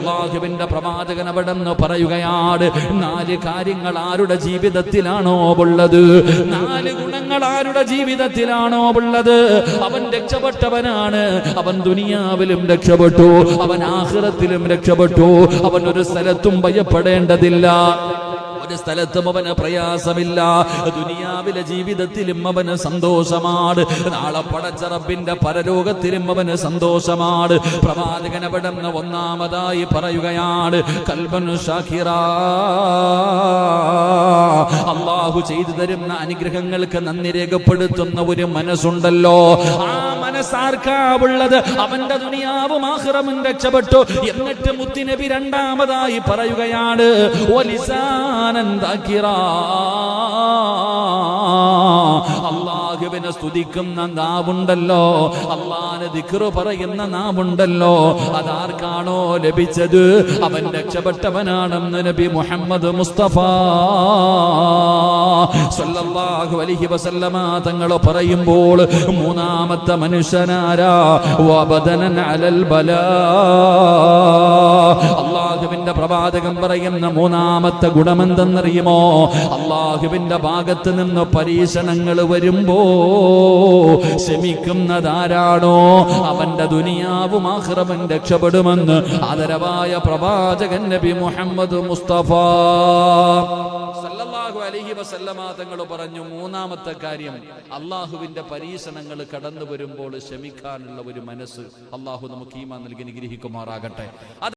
അല്ലാഹുവിന്റെ പ്രവാചകൻ അവിടെന്ന് പറയുകയാണ്, 4 കാര്യങ്ങൾ ആരുടെ ജീവിതത്തിലാണോ ഉള്ളത്, 4 ഗുണങ്ങൾ ആരുടെ ജീവിതത്തിലാണോ ഉള്ളത്, അവൻ രക്ഷപ്പെട്ടവനാണ്. അവൻ ദുനിയാവിലും രക്ഷപ്പെട്ടു, അവൻ ആഖിറത്തിലും രക്ഷപ്പെട്ടു. അവൻ ഒരു സ്ഥലത്തും ഭയപ്പെടേണ്ടതില്ല, ഒരു സ്ഥലത്തും അവന് പ്രയാസമില്ല. ദുനിയാവിലെ ജീവിതത്തിലും അവന് സന്തോഷമാണ്, നാളെ പടച്ച റബ്ബിന്റെ പരലോകത്തിലും അവന് സന്തോഷമാണ്. പ്രവാചകൻ അവിടുന്ന് ഒന്നാമതായി പറയുകയാണ്, ഖൽബൻ ഷാകിറാ, അല്ലാഹു ചെയ്തു തരുന്ന അനുഗ്രഹങ്ങൾക്ക് നന്ദി രേഖപ്പെടുത്തുന്ന ഒരു മനസ്സുണ്ടല്ലോ, ആ മനസ്സാർക്കാ ഉള്ളത്, അവന്റെ ദുനിയാവും ആഖിറവും രക്ഷപ്പെട്ടു. എന്നിട്ട് മുത്തുനബി രണ്ടാമതായി പറയുകയാണ്, അല്ലാഹുവിനെ സ്തുതിക്കുന്ന നാവുണ്ടല്ലോ, അല്ലാഹുവിനെ ദിക്റ് പറയുന്ന നാവുണ്ടല്ലോ, അതാർക്കാണോ ലഭിച്ചത് അവൻ രക്ഷപ്പെട്ടവനാണെന്ന് നബി മുഹമ്മദ് മുസ്തഫ സല്ലല്ലാഹു അലൈഹി വസല്ലമ തങ്ങൾ പറയുമ്പോൾ, മൂന്നാമത്തെ മനുഷ്യനാരാ, വബദനൻ അലൽ ബലാ. അല്ലാഹുവിന്റെ പ്രവാചകൻ പറയുന്ന മൂന്നാമത്തെ ഗുണമെന്തെന്നറിയുമോ? അല്ലാഹുവിന്റെ ഭാഗത്ത് നിന്ന് പരീക്ഷണങ്ങൾ വരുമ്പോ ശമിക്കുന്നതാരാണോ അവന്റെ ദുനിയാവും ആഖിറവും രക്ഷപ്പെടുമെന്ന് ആദരവായ പ്രവാചകൻ നബി മുഹമ്മദ് മുസ്തഫ സല്ലല്ലാഹു അലൈഹി വസല്ലമ തങ്ങൾ പറഞ്ഞു, മൂന്നാമത്തെ കാര്യം, അല്ലാഹുവിന്റെ പരീക്ഷണങ്ങൾ കടന്നു വരുമ്പോൾ ശമിക്കാനുള്ള ഒരു മനസ്സ്. അല്ലാഹു നമുക്ക് ഈമാൻ നൽകി അനുഗ്രഹിക്കുമാറാകട്ടെ.